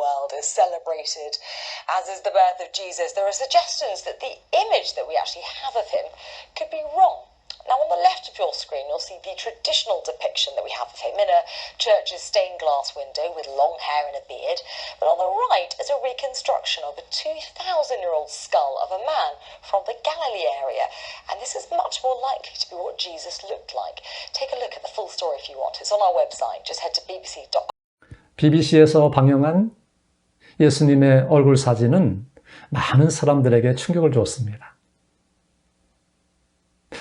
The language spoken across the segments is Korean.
world is celebrated, as is the birth of Jesus, there are suggestions that the image that we actually have of him could be wrong. Now, on the left of your screen, you'll see the traditional depiction that we have of him in a church's stained glass window with long hair and a beard. But on the right is a reconstruction of a 2,000-year-old skull of a man from the Galilee area. And this is much more likely to be what Jesus looked like. Take a look at the full story if you want. It's on our website. Just head to bbc.com. BBC에서 방영한 예수님의 얼굴 사진은 많은 사람들에게 충격을 줬습니다.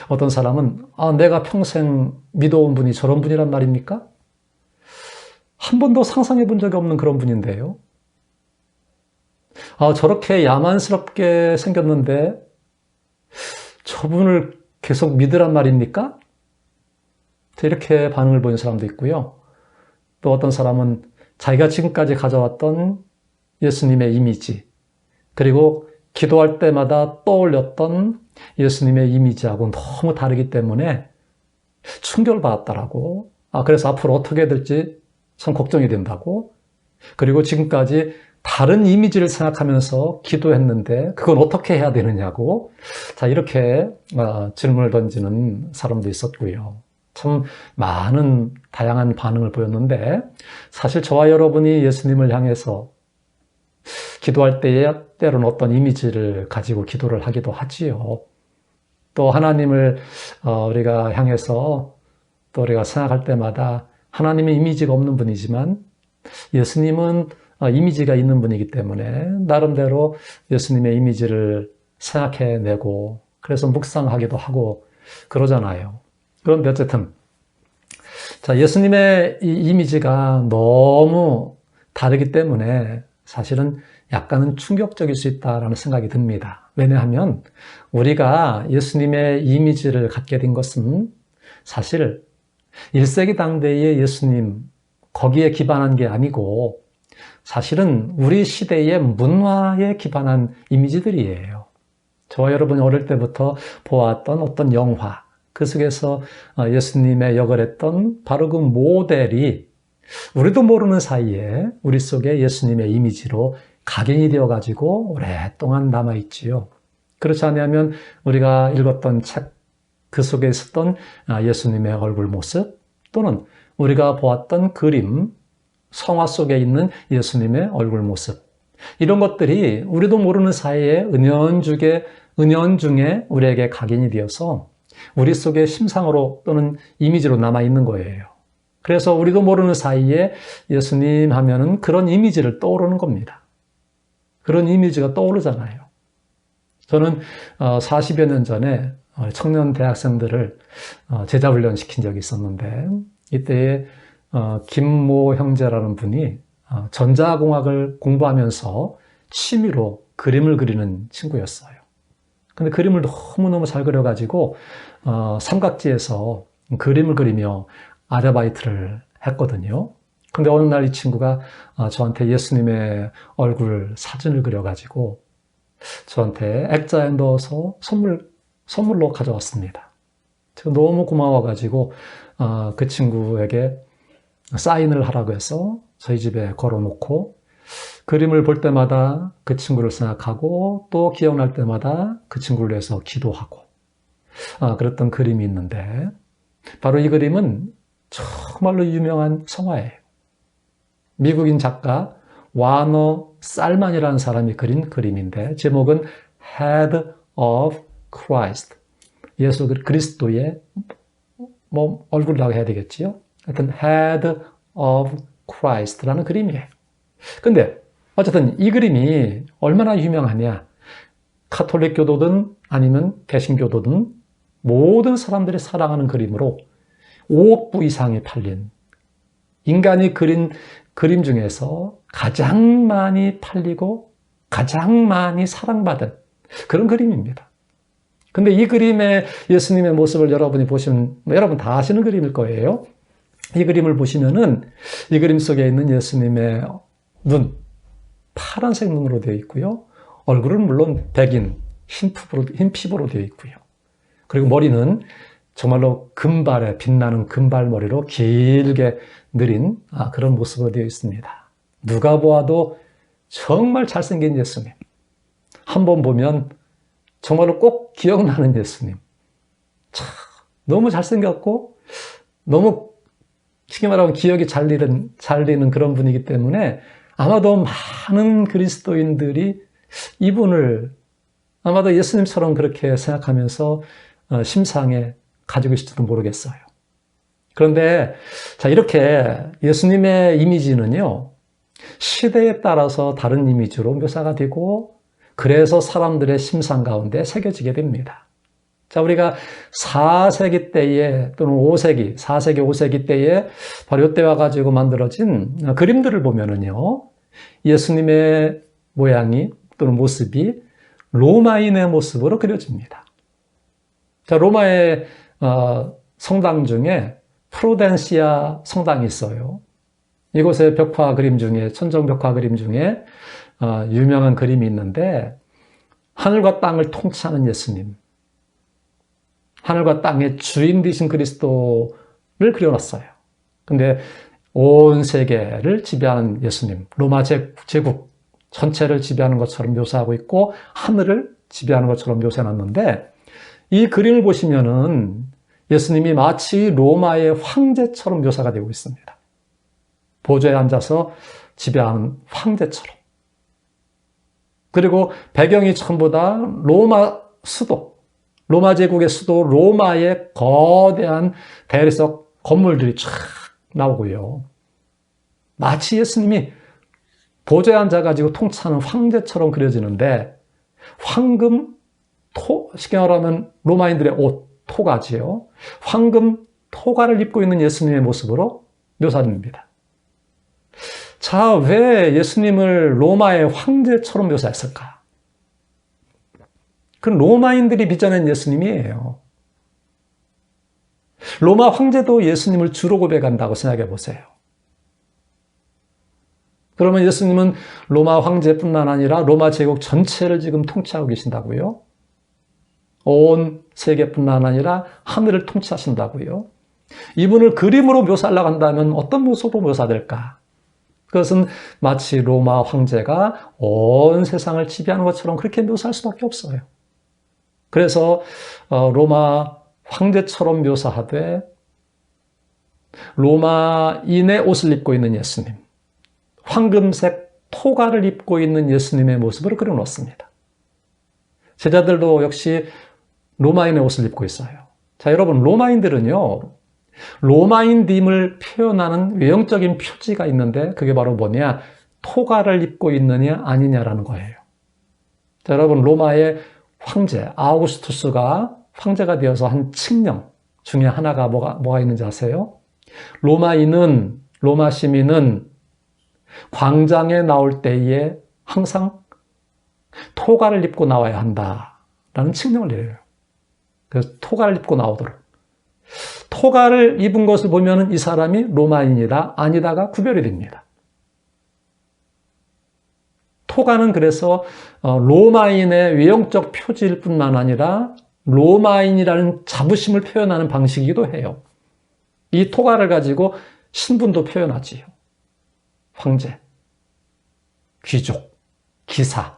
어떤 사람은 내가 평생 믿어온 분이 저런 분이란 말입니까? 한 번도 상상해 본 적이 없는 그런 분인데요. 저렇게 야만스럽게 생겼는데 저분을 계속 믿으란 말입니까? 이렇게 반응을 보인 사람도 있고요. 또 어떤 사람은 자기가 지금까지 가져왔던 예수님의 이미지, 그리고 기도할 때마다 떠올렸던 예수님의 이미지하고 너무 다르기 때문에 충격을 받았다라고, 그래서 앞으로 어떻게 될지 참 걱정이 된다고, 그리고 지금까지 다른 이미지를 생각하면서 기도했는데 그건 어떻게 해야 되느냐고, 이렇게 질문을 던지는 사람도 있었고요. 참 많은 다양한 반응을 보였는데, 사실 저와 여러분이 예수님을 향해서 기도할 때에 때로는 어떤 이미지를 가지고 기도를 하기도 하지요. 또 하나님을 우리가 향해서 또 우리가 생각할 때마다 하나님의 이미지가 없는 분이지만 예수님은 이미지가 있는 분이기 때문에 나름대로 예수님의 이미지를 생각해내고 그래서 묵상하기도 하고 그러잖아요. 그런데 어쨌든 예수님의 이 이미지가 너무 다르기 때문에 사실은 약간은 충격적일 수 있다는 생각이 듭니다. 왜냐하면 우리가 예수님의 이미지를 갖게 된 것은 사실 1세기 당대의 예수님 거기에 기반한 게 아니고 사실은 우리 시대의 문화에 기반한 이미지들이에요. 저와 여러분이 어릴 때부터 보았던 어떤 영화, 그 속에서 예수님의 역을 했던 바로 그 모델이 우리도 모르는 사이에 우리 속에 예수님의 이미지로 각인이 되어가지고 오랫동안 남아있지요. 그렇지 않으면 우리가 읽었던 책, 그 속에 있었던 예수님의 얼굴 모습, 또는 우리가 보았던 그림, 성화 속에 있는 예수님의 얼굴 모습, 이런 것들이 우리도 모르는 사이에 은연중에 우리에게 각인이 되어서 우리 속에 심상으로 또는 이미지로 남아있는 거예요. 그래서 우리도 모르는 사이에 예수님 하면은 그런 이미지를 떠오르는 겁니다. 그런 이미지가 떠오르잖아요. 저는 40여 년 전에 청년 대학생들을 제자훈련 시킨 적이 있었는데, 이때에 김모 형제라는 분이 전자공학을 공부하면서 취미로 그림을 그리는 친구였어요. 근데 그림을 너무너무 잘 그려가지고 삼각지에서 그림을 그리며 아르바이트를 했거든요. 근데 어느 날 이 친구가 저한테 예수님의 얼굴 사진을 그려가지고 저한테 액자에 넣어서 선물로 가져왔습니다. 제가 너무 고마워가지고 그 친구에게 사인을 하라고 해서 저희 집에 걸어놓고 그림을 볼 때마다 그 친구를 생각하고 또 기억날 때마다 그 친구를 위해서 기도하고 그랬던 그림이 있는데, 바로 이 그림은 정말로 유명한 성화예요. 미국인 작가 와너 살만이라는 사람이 그린 그림인데 제목은 Head of Christ, 예수 그리스도의 얼굴이라고 해야 되겠지요. 하여튼 Head of Christ라는 그림이에요. 근데 어쨌든 이 그림이 얼마나 유명하냐, 카톨릭 교도든 아니면 개신교도든 모든 사람들이 사랑하는 그림으로 5억 부 이상이 팔린, 인간이 그린 그림 중에서 가장 많이 팔리고 가장 많이 사랑받은 그런 그림입니다. 근데 이 그림의 예수님의 모습을 여러분이 보시면 여러분 다 아시는 그림일 거예요. 이 그림을 보시면은 이 그림 속에 있는 예수님의 눈, 파란색 눈으로 되어 있고요. 얼굴은 물론 백인, 흰 피부로 되어 있고요. 그리고 머리는 정말로 금발에 빛나는 금발머리로 길게 느린 그런 모습으로 되어 있습니다. 누가 보아도 정말 잘생긴 예수님. 한번 보면 정말로 꼭 기억나는 예수님. 참, 너무 잘생겼고, 너무 쉽게 말하면 기억이 잘 리는 그런 분이기 때문에 아마도 많은 그리스도인들이 이분을 아마도 예수님처럼 그렇게 생각하면서 심상에 가지고 있을지도 모르겠어요. 그런데 자, 이렇게 예수님의 이미지는요, 시대에 따라서 다른 이미지로 묘사가 되고, 그래서 사람들의 심상 가운데 새겨지게 됩니다. 자, 우리가 4세기 때에 또는 5세기, 4세기, 5세기 때에 바로 이때와 가지고 만들어진 그림들을 보면은요, 예수님의 모양이 또는 모습이 로마인의 모습으로 그려집니다. 자, 로마의 성당 중에 프로덴시아 성당이 있어요. 이곳의 벽화 그림 중에, 천정 벽화 그림 중에 유명한 그림이 있는데, 하늘과 땅을 통치하는 예수님, 하늘과 땅의 주인 되신 그리스도를 그려놨어요. 근데 온 세계를 지배하는 예수님, 로마 제국 전체를 지배하는 것처럼 묘사하고 있고, 하늘을 지배하는 것처럼 묘사해놨는데, 이 그림을 보시면은 예수님이 마치 로마의 황제처럼 묘사가 되고 있습니다. 보좌에 앉아서 지배하는 황제처럼. 그리고 배경이 전부 다 로마 수도, 로마 제국의 수도 로마의 거대한 대리석 건물들이 쫙 나오고요. 마치 예수님이 보좌에 앉아가지고 통치하는 황제처럼 그려지는데, 황금 쉽게 말하면 로마인들의 옷, 토가지요. 황금 토가를 입고 있는 예수님의 모습으로 묘사됩니다. 자, 왜 예수님을 로마의 황제처럼 묘사했을까? 그건 로마인들이 빚어낸 예수님이에요. 로마 황제도 예수님을 주로 고백한다고 생각해 보세요. 그러면 예수님은 로마 황제뿐만 아니라 로마 제국 전체를 지금 통치하고 계신다고요? 온 세계뿐만 아니라 하늘을 통치하신다고요? 이분을 그림으로 묘사하려고 한다면 어떤 모습으로 묘사될까? 그것은 마치 로마 황제가 온 세상을 지배하는 것처럼 그렇게 묘사할 수밖에 없어요. 그래서 로마 황제처럼 묘사하되, 로마인의 옷을 입고 있는 예수님, 황금색 토가를 입고 있는 예수님의 모습으로 그려놓습니다. 제자들도 역시 로마인의 옷을 입고 있어요. 자, 여러분, 로마인들은요, 로마인됨을 표현하는 외형적인 표지가 있는데, 그게 바로 뭐냐? 토가를 입고 있느냐 아니냐라는 거예요. 자, 여러분, 로마의 황제 아우구스투스가 황제가 되어서 한 칙령 중에 하나가 뭐가 있는지 아세요? 로마 시민은 광장에 나올 때에 항상 토가를 입고 나와야 한다라는 칙령을 내려요. 그래서 토가를 입고 나오도록. 토가를 입은 것을 보면 이 사람이 로마인이다 아니다가 구별이 됩니다. 토가는 그래서 로마인의 외형적 표지일 뿐만 아니라 로마인이라는 자부심을 표현하는 방식이기도 해요. 이 토가를 가지고 신분도 표현하지요. 황제, 귀족, 기사,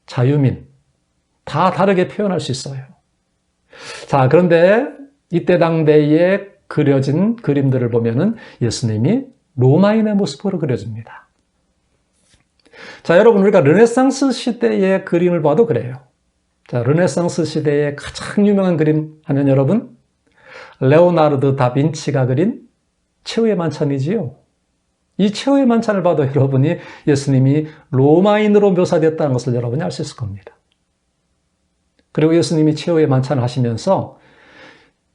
자유민, 다 다르게 표현할 수 있어요. 자, 그런데 이때 당대에 그려진 그림들을 보면은 예수님이 로마인의 모습으로 그려집니다. 자, 여러분, 우리가 르네상스 시대의 그림을 봐도 그래요. 자, 르네상스 시대의 가장 유명한 그림 하면 여러분, 레오나르도 다빈치가 그린 최후의 만찬이지요. 이 최후의 만찬을 봐도 여러분이 예수님이 로마인으로 묘사되었다는 것을 여러분이 알 수 있을 겁니다. 그리고 예수님이 최후의 만찬을 하시면서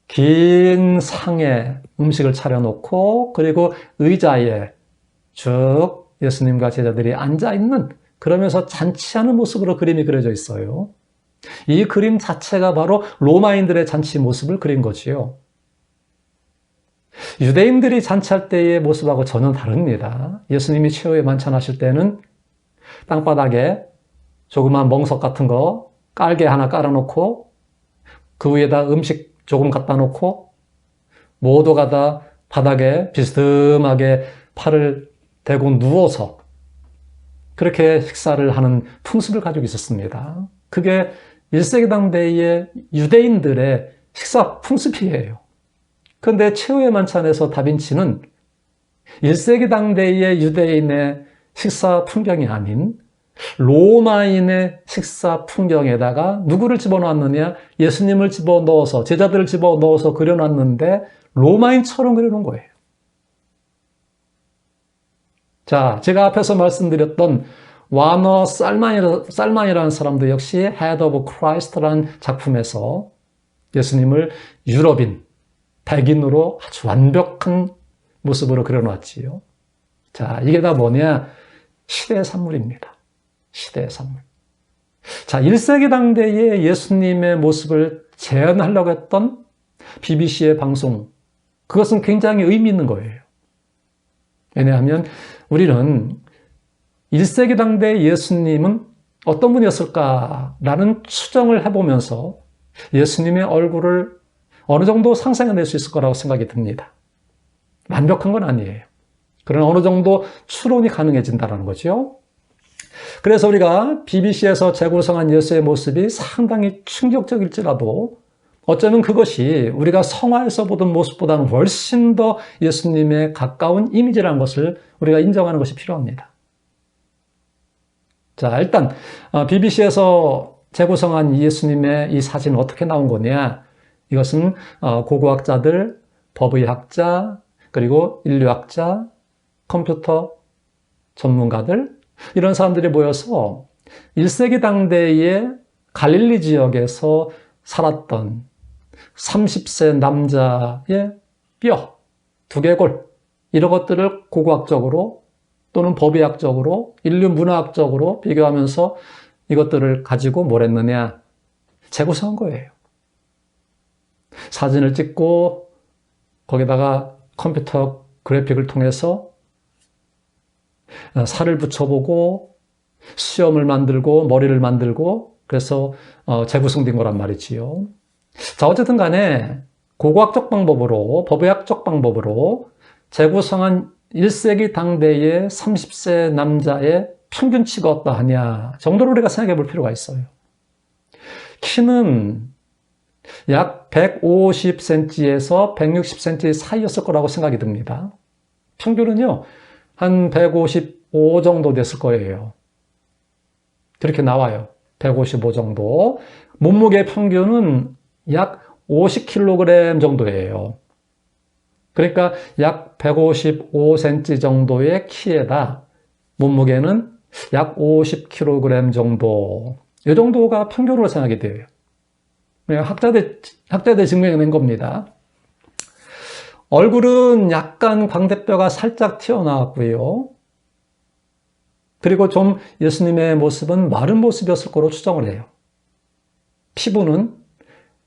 긴 상에 음식을 차려놓고, 그리고 의자에 쭉 예수님과 제자들이 앉아있는, 그러면서 잔치하는 모습으로 그림이 그려져 있어요. 이 그림 자체가 바로 로마인들의 잔치 모습을 그린 거지요. 유대인들이 잔치할 때의 모습하고 전혀 다릅니다. 예수님이 최후의 만찬하실 때는 땅바닥에 조그만 멍석 같은 거 깔개 하나 깔아놓고, 그 위에다 음식 조금 갖다 놓고, 모두가 다 바닥에 비스듬하게 팔을 대고 누워서 그렇게 식사를 하는 풍습을 가지고 있었습니다. 그게 1세기 당대의 유대인들의 식사 풍습이에요. 그런데 최후의 만찬에서 다빈치는 1세기 당대의 유대인의 식사 풍경이 아닌 로마인의 식사 풍경에다가 누구를 집어넣었느냐? 예수님을 집어넣어서, 제자들을 집어넣어서 그려놨는데 로마인처럼 그려놓은 거예요. 자, 제가 앞에서 말씀드렸던 와너 쌀만이라는 사람도 역시 Head of Christ라는 작품에서 예수님을 유럽인, 백인으로 아주 완벽한 모습으로 그려놨지요. 자, 이게 다 뭐냐? 시대의 산물입니다. 시대의 산물. 자, 1세기 당대의 예수님의 모습을 재현하려고 했던 BBC의 방송, 그것은 굉장히 의미 있는 거예요. 왜냐하면 우리는 1세기 당대의 예수님은 어떤 분이었을까라는 추정을 해보면서 예수님의 얼굴을 어느 정도 상상해낼 수 있을 거라고 생각이 듭니다. 완벽한 건 아니에요. 그러나 어느 정도 추론이 가능해진다는 거죠. 그래서 우리가 BBC에서 재구성한 예수의 모습이 상당히 충격적일지라도 어쩌면 그것이 우리가 성화에서 보던 모습보다는 훨씬 더 예수님에 가까운 이미지라는 것을 우리가 인정하는 것이 필요합니다. 자, 일단 BBC에서 재구성한 예수님의 이 사진은 어떻게 나온 거냐? 이것은 고고학자들, 법의학자, 그리고 인류학자, 컴퓨터 전문가들, 이런 사람들이 모여서 1세기 당대의 갈릴리 지역에서 살았던 30세 남자의 뼈, 두개골, 이런 것들을 고고학적으로 또는 법의학적으로, 인류 문화학적으로 비교하면서 이것들을 가지고 뭘 했느냐? 재구성한 거예요. 사진을 찍고 거기다가 컴퓨터 그래픽을 통해서 살을 붙여보고 수염을 만들고 머리를 만들고 그래서 재구성된 거란 말이지요. 자, 어쨌든 간에 고고학적 방법으로, 법의학적 방법으로 재구성한 1세기 당대의 30세 남자의 평균치가 어떠하냐 정도로 우리가 생각해 볼 필요가 있어요. 키는 약 150cm에서 160cm 사이였을 거라고 생각이 듭니다. 평균은요, 한 155 정도 됐을 거예요. 그렇게 나와요. 155 정도. 몸무게 평균은 약 50kg 정도예요. 그러니까 약 155cm 정도의 키에다 몸무게는 약 50kg 정도. 이 정도가 평균으로 생각이 돼요. 학자들 증명해낸 겁니다. 얼굴은 약간 광대뼈가 살짝 튀어나왔고요. 그리고 좀 예수님의 모습은 마른 모습이었을 거로 추정을 해요. 피부는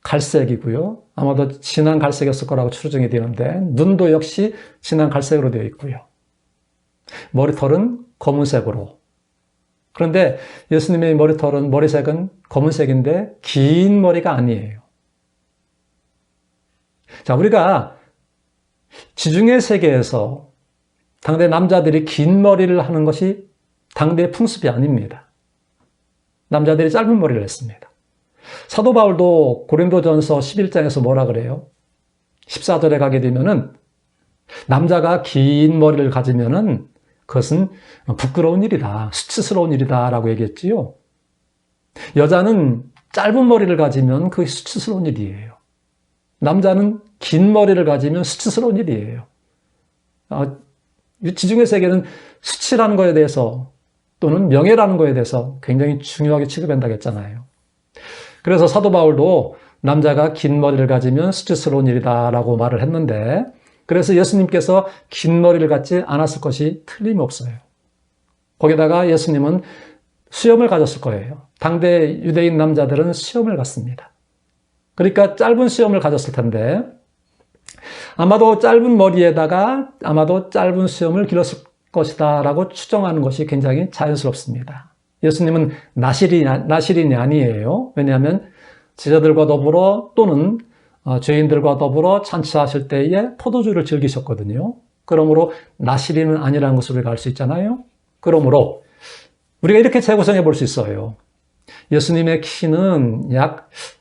갈색이고요. 아마도 진한 갈색이었을 거라고 추정이 되는데 눈도 역시 진한 갈색으로 되어 있고요. 머리털은 검은색으로. 그런데 예수님의 머리색은 검은색인데 긴 머리가 아니에요. 자, 우리가 지중해 세계에서 당대 남자들이 긴 머리를 하는 것이 당대의 풍습이 아닙니다. 남자들이 짧은 머리를 했습니다. 사도 바울도 고린도전서 11장에서 뭐라 그래요? 14절에 가게 되면은 남자가 긴 머리를 가지면은 그것은 부끄러운 일이다, 수치스러운 일이다 라고 얘기했지요. 여자는 짧은 머리를 가지면 그게 수치스러운 일이에요. 남자는 긴 머리를 가지면 수치스러운 일이에요. 지중해 세계는 수치라는 거에 대해서 또는 명예라는 거에 대해서 굉장히 중요하게 취급한다고 했잖아요. 그래서 사도 바울도 남자가 긴 머리를 가지면 수치스러운 일이다 라고 말을 했는데, 그래서 예수님께서 긴 머리를 갖지 않았을 것이 틀림없어요. 거기다가 예수님은 수염을 가졌을 거예요. 당대 유대인 남자들은 수염을 갖습니다. 그러니까 짧은 수염을 가졌을 텐데 아마도 짧은 머리에다가 아마도 짧은 수염을 길렀을 것이다 라고 추정하는 것이 굉장히 자연스럽습니다. 예수님은 나실인이 아니에요. 왜냐하면 제자들과 더불어 또는 죄인들과 더불어 잔치하실 때에 포도주를 즐기셨거든요. 그러므로 나실인은 아니라는 것을 우리가 알 수 있잖아요. 그러므로 우리가 이렇게 재구성해 볼 수 있어요. 예수님의 키는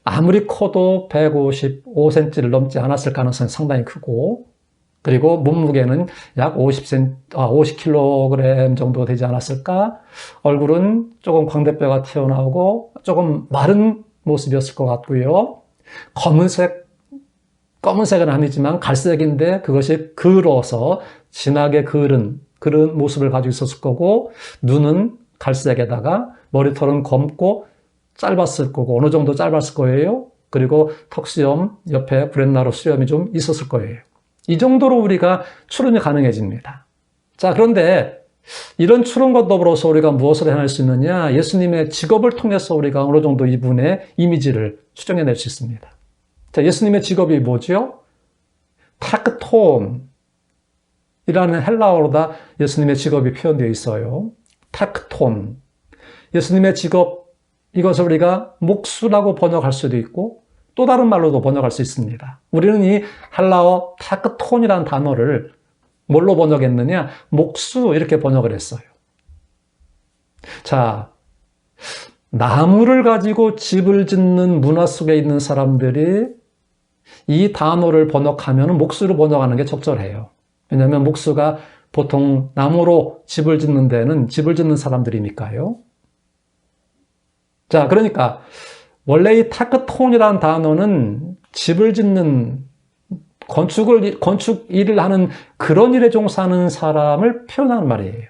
아무리 커도 155cm를 넘지 않았을 가능성이 상당히 크고, 그리고 몸무게는 약 50kg 정도 되지 않았을까? 얼굴은 조금 광대뼈가 튀어나오고 조금 마른 모습이었을 것 같고요. 검은색은 아니지만 갈색인데 그것이 그을어서 진하게 그런 모습을 가지고 있었을 거고, 눈은 갈색에다가 머리털은 검고 짧았을 거고, 어느 정도 짧았을 거예요. 그리고 턱수염, 옆에 브렛나루 수염이 좀 있었을 거예요. 이 정도로 우리가 추론이 가능해집니다. 자, 그런데 이런 추론과 더불어서 우리가 무엇을 해낼 수 있느냐? 예수님의 직업을 통해서 우리가 어느 정도 이분의 이미지를 추정해낼 수 있습니다. 자, 예수님의 직업이 뭐죠? 타크톤이라는 헬라어로다 예수님의 직업이 표현되어 있어요. 타크톤. 예수님의 직업, 이것을 우리가 목수라고 번역할 수도 있고 또 다른 말로도 번역할 수 있습니다. 우리는 이 헬라어 타크톤이라는 단어를 뭘로 번역했느냐? 목수 이렇게 번역을 했어요. 자, 나무를 가지고 집을 짓는 문화 속에 있는 사람들이 이 단어를 번역하면 목수로 번역하는 게 적절해요. 왜냐하면 목수가 보통 나무로 집을 짓는 데는 집을 짓는 사람들이니까요. 자, 그러니까 원래 이 타크톤이라는 단어는 집을 짓는 건축 일을 하는 그런 일에 종사하는 사람을 표현하는 말이에요.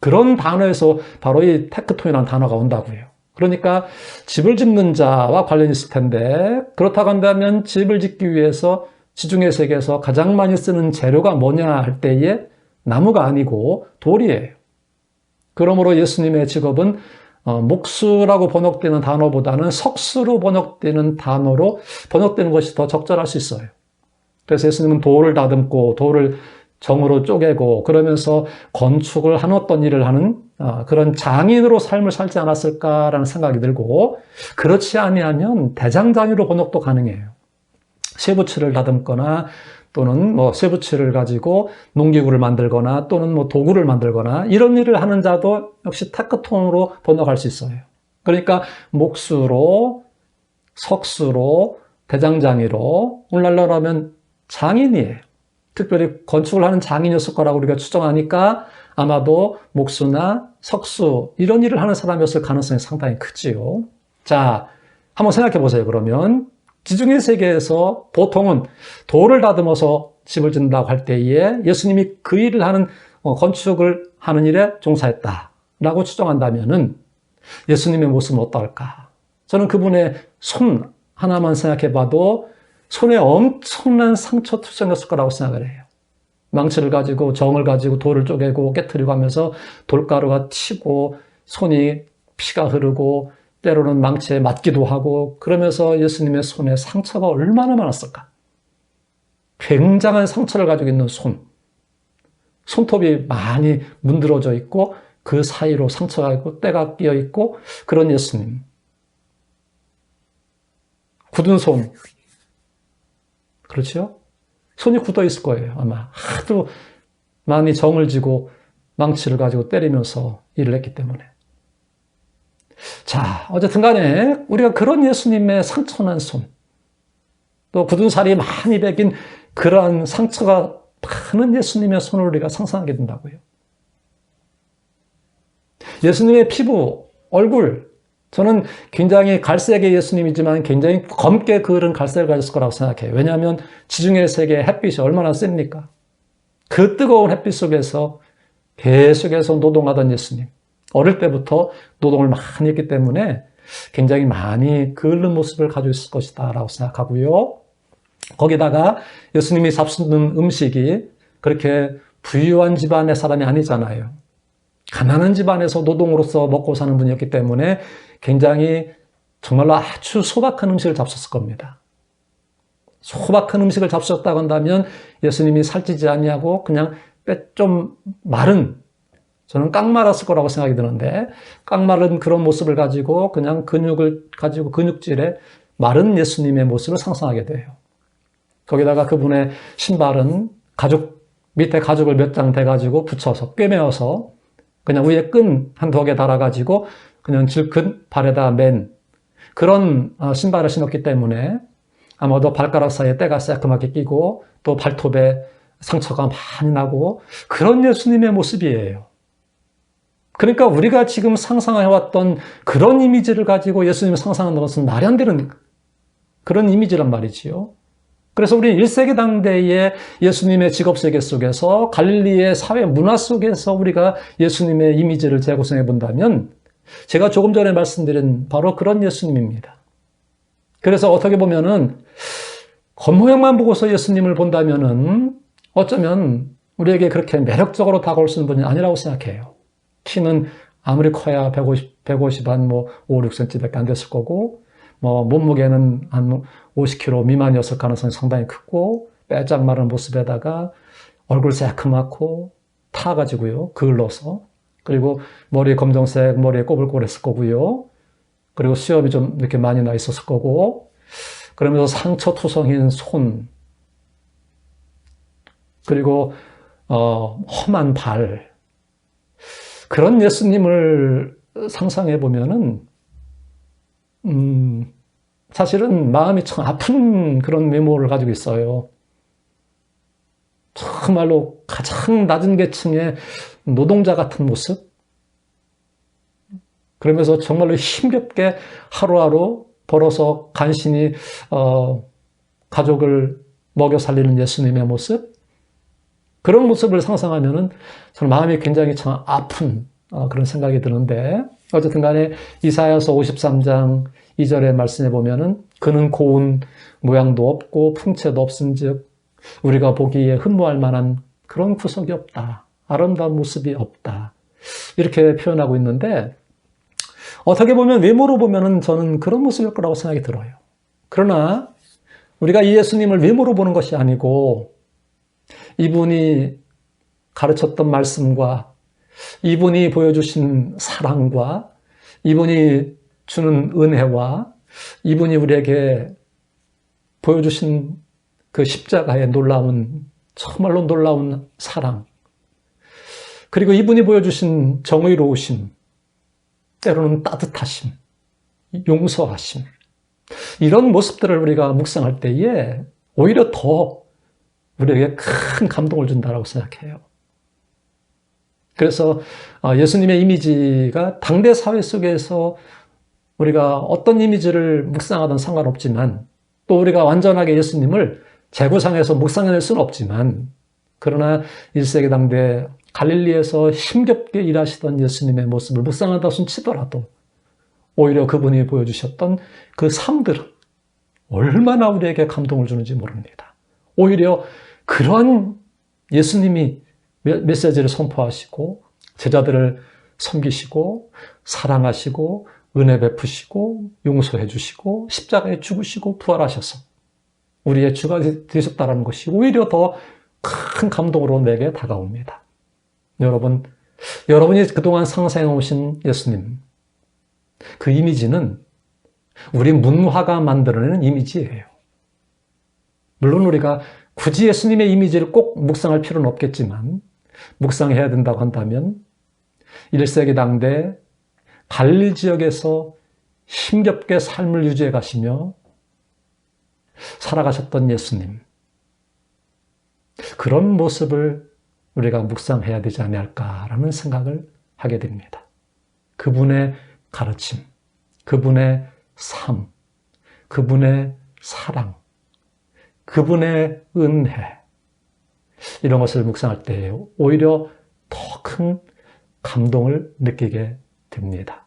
그런 단어에서 바로 이 타크톤이라는 단어가 온다고요. 그러니까 집을 짓는 자와 관련이 있을 텐데, 그렇다고 한다면 집을 짓기 위해서 지중해 세계에서 가장 많이 쓰는 재료가 뭐냐 할 때에 나무가 아니고 돌이에요. 그러므로 예수님의 직업은 목수라고 번역되는 단어보다는 석수로 번역되는 단어로 번역되는 것이 더 적절할 수 있어요. 그래서 예수님은 돌을 다듬고 돌을 정으로 쪼개고 그러면서 건축을 한 어떤 일을 하는 그런 장인으로 삶을 살지 않았을까라는 생각이 들고, 그렇지 아니하면 대장장이로 번역도 가능해요. 쇠붙이를 다듬거나 또는 쇠붙이를 가지고 농기구를 만들거나 또는 도구를 만들거나 이런 일을 하는 자도 역시 타크톤으로 번역할 수 있어요. 그러니까 목수로, 석수로, 대장장이로, 오늘날로 하면 장인이에요. 특별히 건축을 하는 장인이었을 거라고 우리가 추정하니까 아마도 목수나 석수 이런 일을 하는 사람이었을 가능성이 상당히 크지요. 자, 한번 생각해 보세요. 그러면 지중해 세계에서 보통은 돌을 다듬어서 집을 짓는다고 할 때에 예수님이 그 일을 하는 건축을 하는 일에 종사했다라고 추정한다면은 예수님의 모습은 어떨까? 저는 그분의 손 하나만 생각해 봐도 손에 엄청난 상처투성이었을 거라고 생각을 해요. 망치를 가지고 정을 가지고 돌을 쪼개고 깨트리고 하면서 돌가루가 튀고 손이 피가 흐르고 때로는 망치에 맞기도 하고, 그러면서 예수님의 손에 상처가 얼마나 많았을까? 굉장한 상처를 가지고 있는 손톱이 많이 문드러져 있고 그 사이로 상처가 있고 때가 끼어 있고 그런 예수님. 굳은 손. 그렇죠? 손이 굳어 있을 거예요, 아마. 하도 많이 정을 지고 망치를 가지고 때리면서 일을 했기 때문에. 자, 어쨌든 간에 우리가 그런 예수님의 상처난 손, 또 굳은 살이 많이 배긴 그러한 상처가 많은 예수님의 손을 우리가 상상하게 된다고요. 예수님의 피부, 얼굴, 저는 굉장히 갈색의 예수님이지만 굉장히 검게 그을은 갈색을 가졌을 거라고 생각해요. 왜냐하면 지중해 세계의 햇빛이 얼마나 셉니까? 그 뜨거운 햇빛 속에서 계속해서 노동하던 예수님. 어릴 때부터 노동을 많이 했기 때문에 굉장히 많이 그을른 모습을 가지고 있을 것이다 라고 생각하고요. 거기다가 예수님이 잡수는 음식이 그렇게 부유한 집안의 사람이 아니잖아요. 가난한 집안에서 노동으로서 먹고 사는 분이었기 때문에 굉장히 정말로 아주 소박한 음식을 잡수었을 겁니다. 소박한 음식을 잡수었다고 한다면 예수님이 살찌지 않냐고 그냥 좀 마른, 저는 깡마랐을 거라고 생각이 드는데, 깡마른 그런 모습을 가지고 그냥 근육을 가지고 근육질의 마른 예수님의 모습을 상상하게 돼요. 거기다가 그분의 신발은 밑에 가죽을 몇 장 대가지고 붙여서 꿰매어서 그냥 위에 끈 한두 개 달아가지고 그냥 질끈 발에다 맨 그런 신발을 신었기 때문에 아마도 발가락 사이에 때가 새까맣게 끼고 또 발톱에 상처가 많이 나고 그런 예수님의 모습이에요. 그러니까 우리가 지금 상상해왔던 그런 이미지를 가지고 예수님을 상상하는 것은 말이 안 되는 그런 이미지란 말이지요. 그래서 우리는 1세기 당대의 예수님의 직업세계 속에서 갈릴리의 사회 문화 속에서 우리가 예수님의 이미지를 재구성해 본다면 제가 조금 전에 말씀드린 바로 그런 예수님입니다. 그래서 어떻게 보면은 겉모양만 보고서 예수님을 본다면은 어쩌면 우리에게 그렇게 매력적으로 다가올 수 있는 분이 아니라고 생각해요. 키는 아무리 커야 150 한 5, 6cm밖에 안 됐을 거고, 몸무게는 한 50kg 미만이었을 가능성이 상당히 크고, 빼짝 마른 모습에다가 얼굴 새카맣고 타가지고요, 그을러서. 그리고 머리 검정색, 머리에 꼬불꼬불했을 거고요. 그리고 수염이 좀 이렇게 많이 나 있었을 거고, 그러면서 상처투성인 손, 그리고 험한 발, 그런 예수님을 상상해 보면은 사실은 마음이 참 아픈 그런 외모를 가지고 있어요. 정말로 가장 낮은 계층의 노동자 같은 모습. 그러면서 정말로 힘겹게 하루하루 벌어서 간신히 가족을 먹여 살리는 예수님의 모습. 그런 모습을 상상하면은 저는 마음이 굉장히 참 아픈 그런 생각이 드는데, 어쨌든 간에 이사야서 53장 2절의 말씀에 보면은 그는 고운 모양도 없고 풍채도 없은즉 우리가 보기에 흠모할 만한 그런 구석이 없다. 아름다운 모습이 없다. 이렇게 표현하고 있는데, 어떻게 보면 외모로 보면은 저는 그런 모습일 거라고 생각이 들어요. 그러나 우리가 이 예수님을 외모로 보는 것이 아니고 이분이 가르쳤던 말씀과 이분이 보여주신 사랑과 이분이 주는 은혜와 이분이 우리에게 보여주신 그 십자가의 정말로 놀라운 사랑, 그리고 이분이 보여주신 정의로우심, 때로는 따뜻하심, 용서하심, 이런 모습들을 우리가 묵상할 때에 오히려 더 우리에게 큰 감동을 준다고 생각해요. 그래서 예수님의 이미지가 당대 사회 속에서 우리가 어떤 이미지를 묵상하든 상관없지만, 또 우리가 완전하게 예수님을 재구상해서 묵상해낼 수는 없지만, 그러나 1세기 당대 갈릴리에서 힘겹게 일하시던 예수님의 모습을 묵상한다 손 치더라도 오히려 그분이 보여주셨던 그 삶들은 얼마나 우리에게 감동을 주는지 모릅니다. 오히려 그런 예수님이 메시지를 선포하시고 제자들을 섬기시고 사랑하시고 은혜 베푸시고 용서해 주시고 십자가에 죽으시고 부활하셔서 우리의 주가 되셨다는 것이 오히려 더 큰 감동으로 내게 다가옵니다. 여러분이 그동안 상상해 오신 예수님, 그 이미지는 우리 문화가 만들어내는 이미지예요. 물론 우리가 굳이 예수님의 이미지를 꼭 묵상할 필요는 없겠지만, 묵상해야 된다고 한다면 1세기 당대 갈릴리 지역에서 힘겹게 삶을 유지해 가시며 살아가셨던 예수님, 그런 모습을 우리가 묵상해야 되지 않을까라는 생각을 하게 됩니다. 그분의 가르침, 그분의 삶, 그분의 사랑, 그분의 은혜, 이런 것을 묵상할 때 오히려 더 큰 감동을 느끼게 됩니다.